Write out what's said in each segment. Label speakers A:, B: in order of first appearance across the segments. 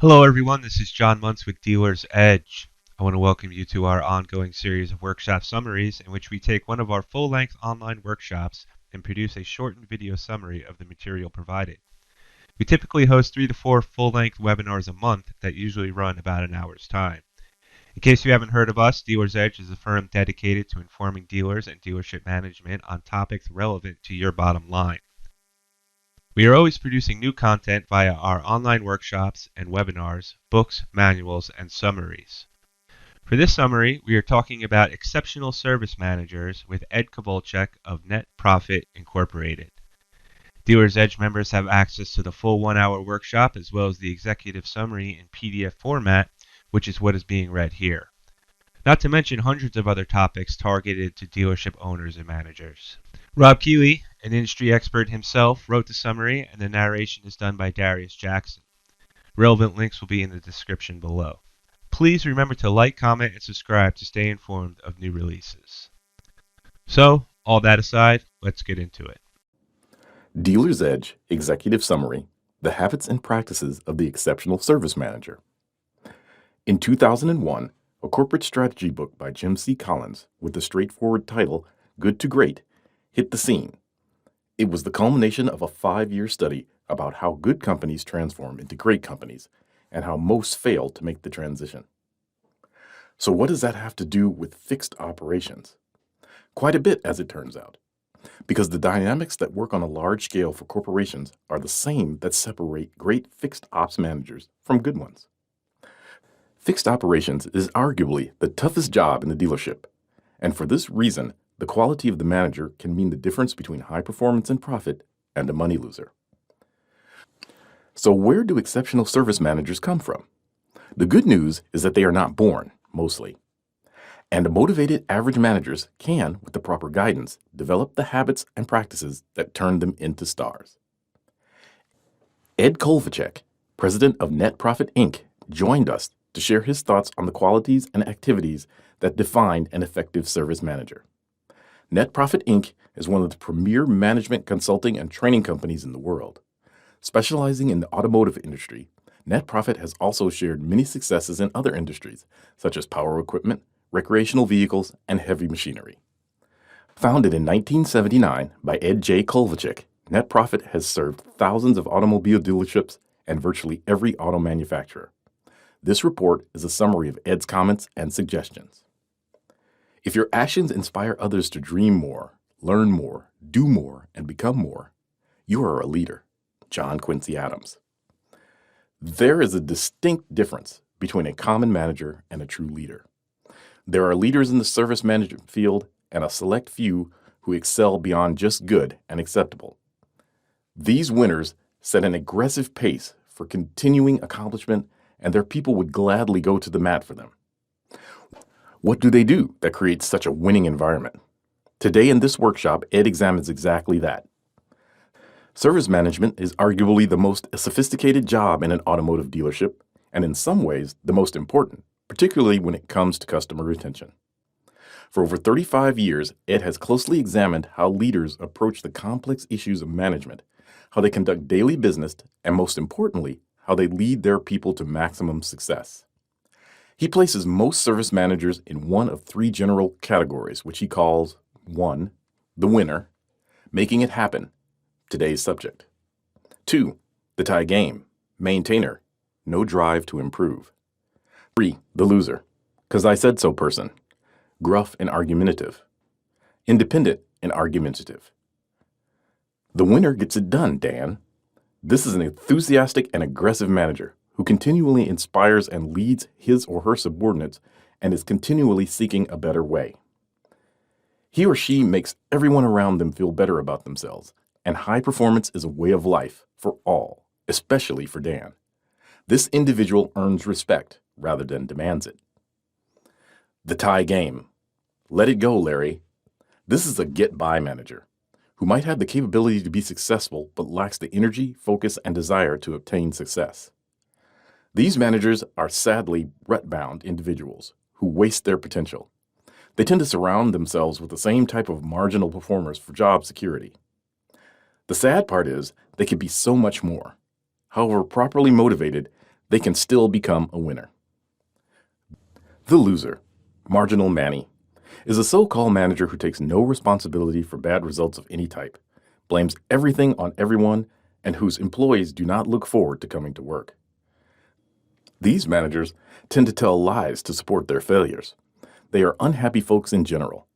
A: Hello, everyone. This is John Muntz with Dealer's Edge. I want to welcome you to our ongoing series of workshop summaries in which we take one of our full-length online workshops and produce a shortened video summary of the material provided. We typically host 3 to 4 full-length webinars a month that usually run about an hour's time. In case you haven't heard of us, Dealer's Edge is a firm dedicated to informing dealers and dealership management on topics relevant to your bottom line. We are always producing new content via our online workshops and webinars, books, manuals, and summaries. For this summary, we are talking about exceptional service managers with Ed Kovalchek of Net Profit Incorporated. Dealer's Edge members have access to the full 1-hour workshop as well as the executive summary in PDF format, which is what is being read here. Not to mention hundreds of other topics targeted to dealership owners and managers. Rob Keeley, an industry expert himself, wrote the summary, and the narration is done by Darius Jackson. Relevant links will be in the description below. Please remember to like, comment, and subscribe to stay informed of new releases. So, all that aside, let's get into it.
B: Dealer's Edge Executive Summary: The Habits and Practices of the Exceptional Service Manager. In 2001, a corporate strategy book by Jim C. Collins with the straightforward title, Good to Great, hit the scene. It was the culmination of a 5-year study about how good companies transform into great companies and how most fail to make the transition. So what does that have to do with fixed operations? Quite a bit, as it turns out, because the dynamics that work on a large scale for corporations are the same that separate great fixed ops managers from good ones. Fixed operations is arguably the toughest job in the dealership, and for this reason, the quality of the manager can mean the difference between high performance and profit and a money loser. So where do exceptional service managers come from? The good news is that they are not born, mostly. And motivated average managers can, with the proper guidance, develop the habits and practices that turn them into stars. Ed Kovalchek, president of Net Profit Inc., joined us to share his thoughts on the qualities and activities that define an effective service manager. Net Profit Inc. is one of the premier management consulting and training companies in the world. Specializing in the automotive industry, Net Profit has also shared many successes in other industries, such as power equipment, recreational vehicles, and heavy machinery. Founded in 1979 by Ed J. Kovalchek, Net Profit has served thousands of automobile dealerships and virtually every auto manufacturer. This report is a summary of Ed's comments and suggestions. If your actions inspire others to dream more, learn more, do more, and become more, you are a leader. John Quincy Adams. There is a distinct difference between a common manager and a true leader. There are leaders in the service management field and a select few who excel beyond just good and acceptable. These winners set an aggressive pace for continuing accomplishment, and their people would gladly go to the mat for them. What do they do that creates such a winning environment? Today in this workshop, Ed examines exactly that. Service management is arguably the most sophisticated job in an automotive dealership, and in some ways, the most important, particularly when it comes to customer retention. For over 35 years, Ed has closely examined how leaders approach the complex issues of management, how they conduct daily business, and most importantly, how they lead their people to maximum success. He places most service managers in one of 3 general categories, which he calls 1. The winner, making it happen, today's subject. 2. The tie game, maintainer, no drive to improve. 3. The loser, 'cause I said so person, gruff and argumentative, independent and argumentative. The winner gets it done, Dan. This is an enthusiastic and aggressive manager who continually inspires and leads his or her subordinates and is continually seeking a better way. He or she makes everyone around them feel better about themselves, and high performance is a way of life for all, especially for Dan. This individual earns respect rather than demands it. The tie game. Let it go, Larry. This is a get-by manager who might have the capability to be successful but lacks the energy, focus, and desire to obtain success. These managers are sadly rut-bound individuals who waste their potential. They tend to surround themselves with the same type of marginal performers for job security. The sad part is they can be so much more. However properly motivated, they can still become a winner. The loser, Marginal Manny, is a so-called manager who takes no responsibility for bad results of any type, blames everything on everyone, and whose employees do not look forward to coming to work. These managers tend to tell lies to support their failures. They are unhappy folks in general.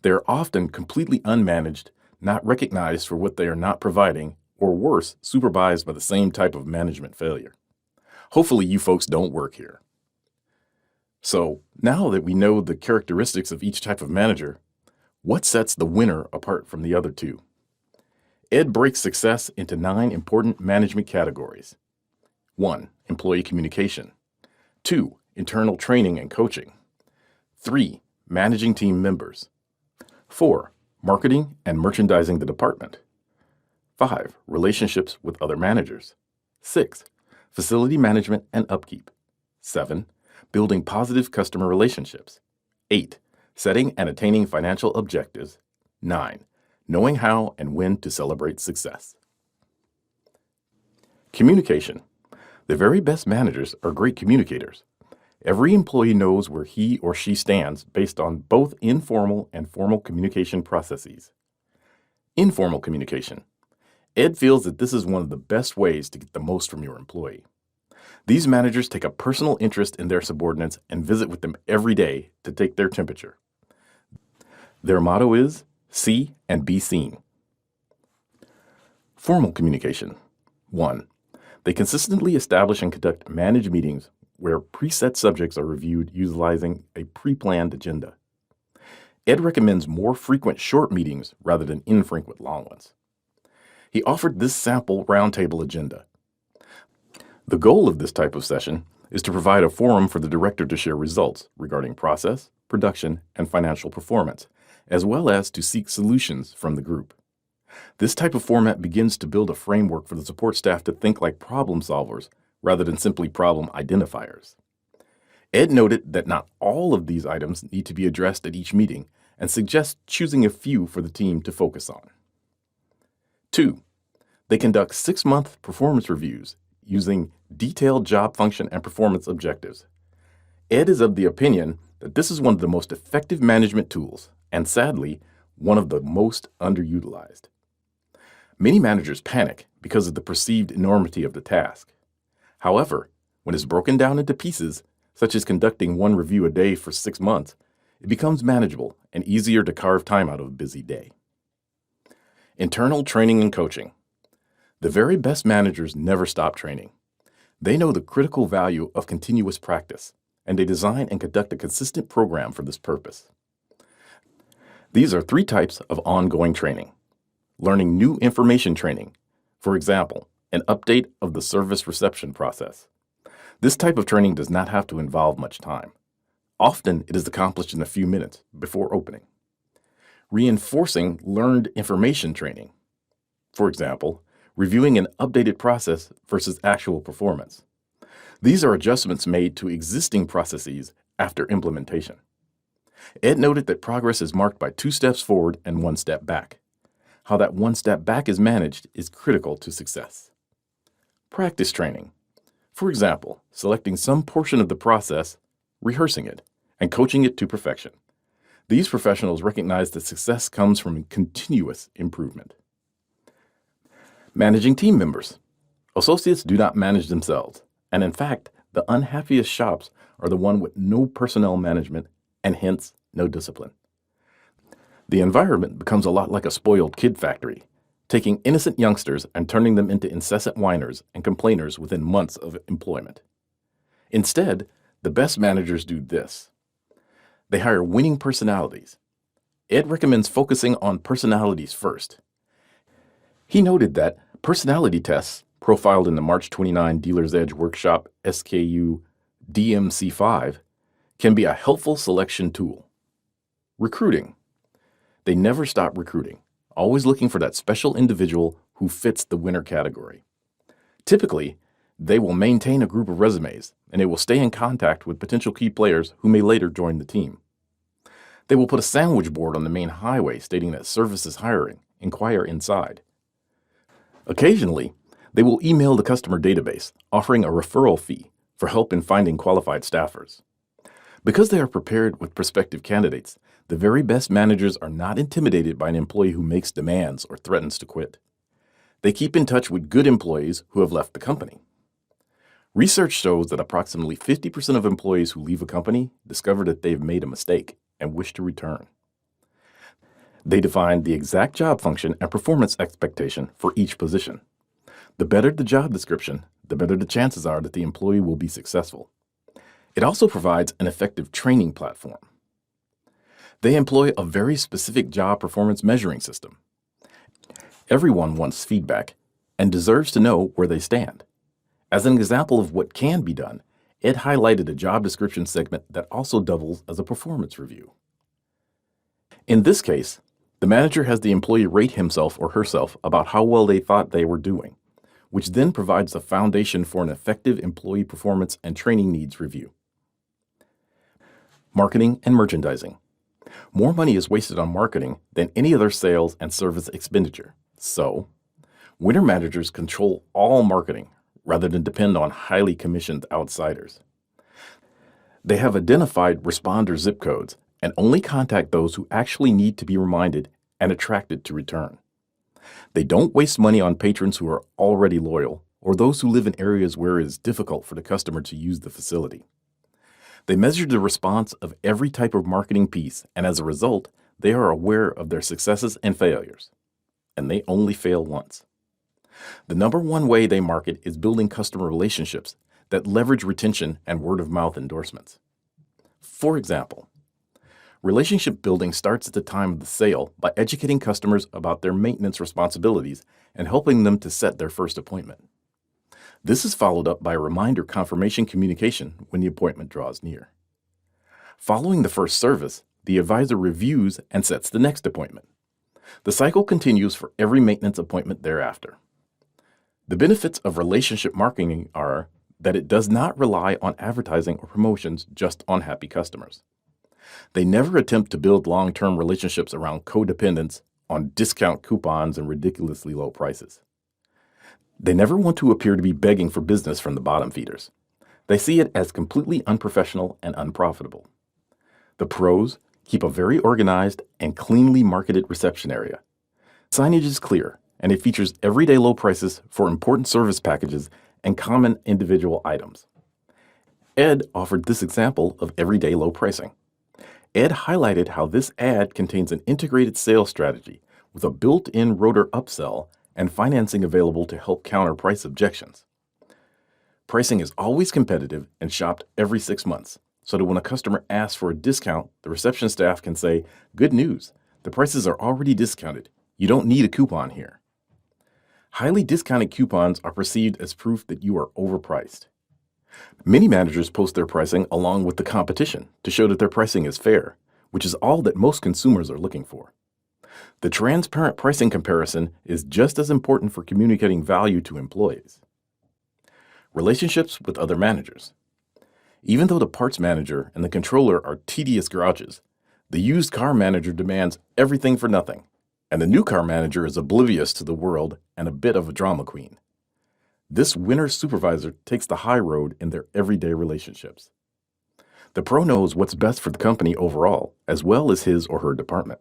B: They are often completely unmanaged, not recognized for what they are not providing, or worse, supervised by the same type of management failure. Hopefully you folks don't work here. So, now that we know the characteristics of each type of manager, what sets the winner apart from the other two? Ed breaks success into 9 important management categories. 1. Employee communication. 2. Internal training and coaching. 3. Managing team members. 4. Marketing and merchandising the department. 5. Relationships with other managers. 6. Facility management and upkeep. 7. Building positive customer relationships. 8. Setting and attaining financial objectives. 9. Knowing how and when to celebrate success. Communication. The very best managers are great communicators. Every employee knows where he or she stands based on both informal and formal communication processes. Informal communication. Ed feels that this is one of the best ways to get the most from your employee. These managers take a personal interest in their subordinates and visit with them every day to take their temperature. Their motto is, see and be seen. Formal communication. 1. They consistently establish and conduct managed meetings where preset subjects are reviewed utilizing a pre-planned agenda. Ed recommends more frequent short meetings rather than infrequent long ones. He offered this sample roundtable agenda. The goal of this type of session is to provide a forum for the director to share results regarding process, production, and financial performance, as well as to seek solutions from the group. This type of format begins to build a framework for the support staff to think like problem solvers rather than simply problem identifiers. Ed noted that not all of these items need to be addressed at each meeting and suggests choosing a few for the team to focus on. 2. They conduct 6-month performance reviews using detailed job function and performance objectives. Ed is of the opinion that this is one of the most effective management tools and, sadly, one of the most underutilized. Many managers panic because of the perceived enormity of the task. However, when it's broken down into pieces, such as conducting 1 review a day for 6 months, it becomes manageable and easier to carve time out of a busy day. Internal training and coaching. The very best managers never stop training. They know the critical value of continuous practice, and they design and conduct a consistent program for this purpose. These are 3 types of ongoing training. Learning new information training, for example, an update of the service reception process. This type of training does not have to involve much time. Often it is accomplished in a few minutes before opening. Reinforcing learned information training. For example, reviewing an updated process versus actual performance. These are adjustments made to existing processes after implementation. Ed noted that progress is marked by 2 steps forward and 1 step back. How that 1 step back is managed is critical to success. Practice training. For example, selecting some portion of the process, rehearsing it, and coaching it to perfection. These professionals recognize that success comes from continuous improvement. Managing team members. Associates do not manage themselves, and in fact, the unhappiest shops are the one with no personnel management and hence no discipline. The environment becomes a lot like a spoiled kid factory, taking innocent youngsters and turning them into incessant whiners and complainers within months of employment. Instead, the best managers do this. They hire winning personalities. Ed recommends focusing on personalities first. He noted that personality tests, profiled in the March 29 Dealer's Edge Workshop SKU DMC5, can be a helpful selection tool. Recruiting. They never stop recruiting, always looking for that special individual who fits the winner category. Typically, they will maintain a group of resumes, and they will stay in contact with potential key players who may later join the team. They will put a sandwich board on the main highway stating that service is hiring. Inquire inside. Occasionally, they will email the customer database, offering a referral fee, for help in finding qualified staffers. Because they are prepared with prospective candidates, the very best managers are not intimidated by an employee who makes demands or threatens to quit. They keep in touch with good employees who have left the company. Research shows that approximately 50% of employees who leave a company discover that they've made a mistake and wish to return. They define the exact job function and performance expectation for each position. The better the job description, the better the chances are that the employee will be successful. It also provides an effective training platform. They employ a very specific job performance measuring system. Everyone wants feedback and deserves to know where they stand. As an example of what can be done, Ed highlighted a job description segment that also doubles as a performance review. In this case, the manager has the employee rate himself or herself about how well they thought they were doing, which then provides the foundation for an effective employee performance and training needs review. Marketing and merchandising. More money is wasted on marketing than any other sales and service expenditure. So, winner managers control all marketing rather than depend on highly commissioned outsiders. They have identified responder zip codes and only contact those who actually need to be reminded and attracted to return. They don't waste money on patrons who are already loyal or those who live in areas where it is difficult for the customer to use the facility. They measure the response of every type of marketing piece, and as a result, they are aware of their successes and failures. And they only fail once. The number one way they market is building customer relationships that leverage retention and word-of-mouth endorsements. For example, relationship building starts at the time of the sale by educating customers about their maintenance responsibilities and helping them to set their first appointment. This is followed up by a reminder confirmation communication when the appointment draws near. Following the first service, the advisor reviews and sets the next appointment. The cycle continues for every maintenance appointment thereafter. The benefits of relationship marketing are that it does not rely on advertising or promotions just on happy customers. They never attempt to build long-term relationships around codependence on discount coupons and ridiculously low prices. They never want to appear to be begging for business from the bottom feeders. They see it as completely unprofessional and unprofitable. The pros keep a very organized and cleanly marketed reception area. Signage is clear, and it features everyday low prices for important service packages and common individual items. Ed offered this example of everyday low pricing. Ed highlighted how this ad contains an integrated sales strategy with a built-in rotor upsell and financing available to help counter price objections. Pricing is always competitive and shopped every 6 months, so that when a customer asks for a discount, the reception staff can say, "Good news, the prices are already discounted. You don't need a coupon here." Highly discounted coupons are perceived as proof that you are overpriced. Many managers post their pricing along with the competition to show that their pricing is fair, which is all that most consumers are looking for. The transparent pricing comparison is just as important for communicating value to employees. Relationships with other managers. Even though the parts manager and the controller are tedious grouches, the used car manager demands everything for nothing, and the new car manager is oblivious to the world and a bit of a drama queen. This winner supervisor takes the high road in their everyday relationships. The pro knows what's best for the company overall, as well as his or her department.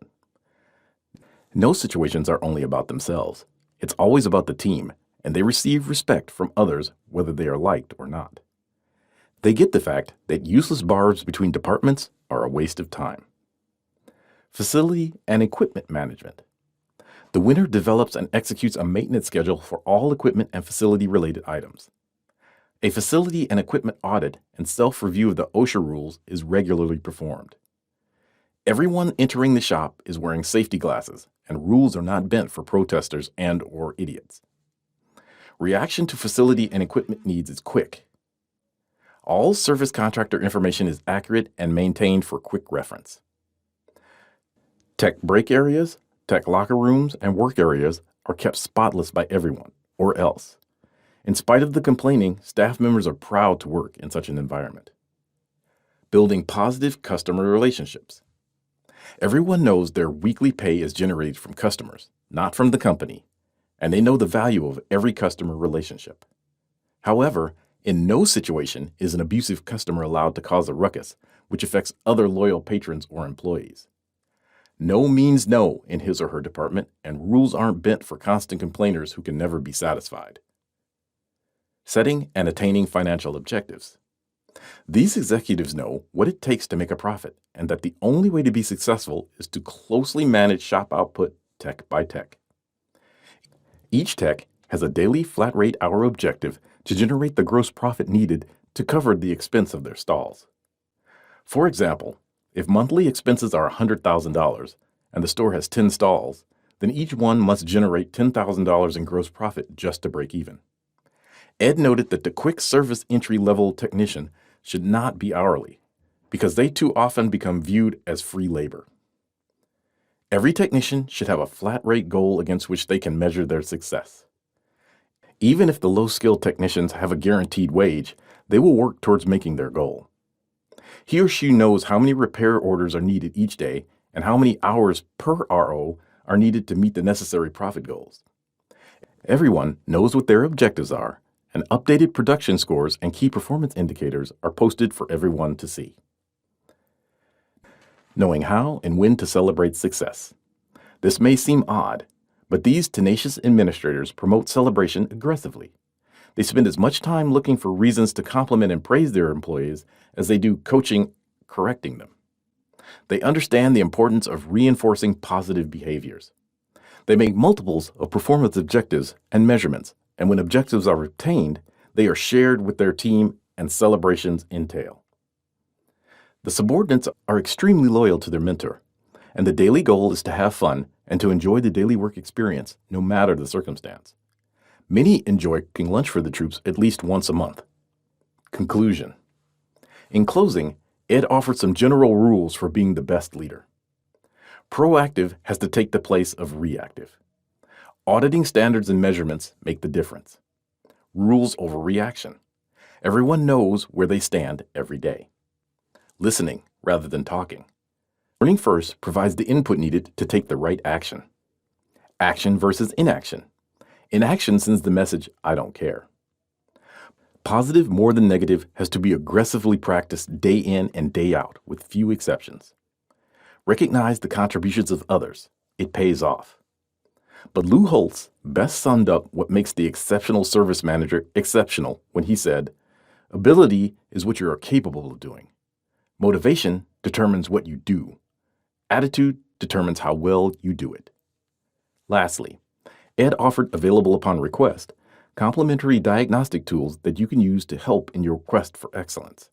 B: No situations are only about themselves. It's always about the team, and they receive respect from others whether they are liked or not. They get the fact that useless barbs between departments are a waste of time. Facility and equipment management. The winner develops and executes a maintenance schedule for all equipment and facility-related items. A facility and equipment audit and self-review of the OSHA rules is regularly performed. Everyone entering the shop is wearing safety glasses, and rules are not bent for protesters and/or idiots. Reaction to facility and equipment needs is quick. All service contractor information is accurate and maintained for quick reference. Tech break areas, tech locker rooms, and work areas are kept spotless by everyone, or else. In spite of the complaining, staff members are proud to work in such an environment. Building positive customer relationships. Everyone knows their weekly pay is generated from customers, not from the company, and they know the value of every customer relationship. However, In no situation is an abusive customer allowed to cause a ruckus, which affects other loyal patrons or employees. No means no in his or her department, and rules aren't bent for constant complainers who can never be satisfied. Setting and attaining financial objectives. These executives know what it takes to make a profit, and that the only way to be successful is to closely manage shop output tech by tech. Each tech has a daily flat rate hour objective to generate the gross profit needed to cover the expense of their stalls. For example, if monthly expenses are $100,000 and the store has 10 stalls, then each one must generate $10,000 in gross profit just to break even. Ed noted that the quick service entry-level technician should not be hourly, because they too often become viewed as free labor. Every technician should have a flat rate goal against which they can measure their success. Even if the low-skilled technicians have a guaranteed wage, they will work towards making their goal. He or she knows how many repair orders are needed each day and how many hours per RO are needed to meet the necessary profit goals. Everyone knows what their objectives are, and updated production scores and key performance indicators are posted for everyone to see. Knowing how and when to celebrate success. This may seem odd, but these tenacious administrators promote celebration aggressively. They spend as much time looking for reasons to compliment and praise their employees as they do coaching, correcting them. They understand the importance of reinforcing positive behaviors. They make multiples of performance objectives and measurements, and when objectives are obtained, they are shared with their team and celebrations entail. The subordinates are extremely loyal to their mentor, and the daily goal is to have fun and to enjoy the daily work experience, no matter the circumstance. Many enjoy cooking lunch for the troops at least once a month. Conclusion. In closing, Ed offered some general rules for being the best leader. Proactive has to take the place of reactive. Auditing standards and measurements make the difference. Rules over reaction. Everyone knows where they stand every day. Listening rather than talking. Learning first provides the input needed to take the right action. Action versus inaction. Inaction sends the message, I don't care. Positive more than negative has to be aggressively practiced day in and day out, with few exceptions. Recognize the contributions of others. It pays off. But Lou Holtz best summed up what makes the exceptional service manager exceptional when he said, ability is what you are capable of doing. Motivation determines what you do. Attitude determines how well you do it. Lastly, Ed offered, available upon request, complementary diagnostic tools that you can use to help in your quest for excellence.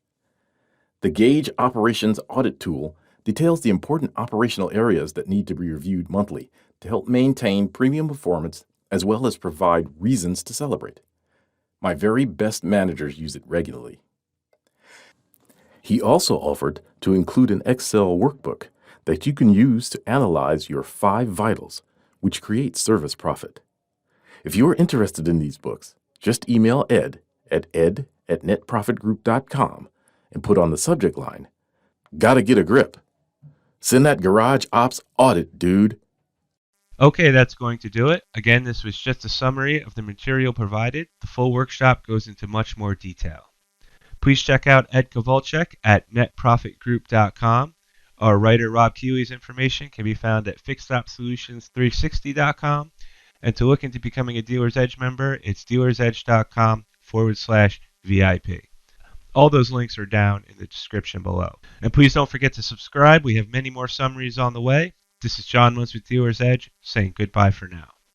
B: The Gauge Operations Audit Tool details the important operational areas that need to be reviewed monthly to help maintain premium performance as well as provide reasons to celebrate. My very best managers use it regularly. He also offered to include an Excel workbook that you can use to analyze your 5 vitals, which create service profit. If you are interested in these books, just email Ed at ed@netprofitgroup.com and put on the subject line, "Gotta get a grip." Send that garage ops audit, dude.
A: Okay, that's going to do it. Again, this was just a summary of the material provided. The full workshop goes into much more detail. Please check out Ed Kowalczyk at netprofitgroup.com. Our writer Rob Keeley's information can be found at fixedopsolutions360.com. And to look into becoming a Dealer's Edge member, it's dealersedge.com/VIP. All those links are down in the description below. And please don't forget to subscribe. We have many more summaries on the way. This is John Muntz with Dealer's Edge, saying goodbye for now.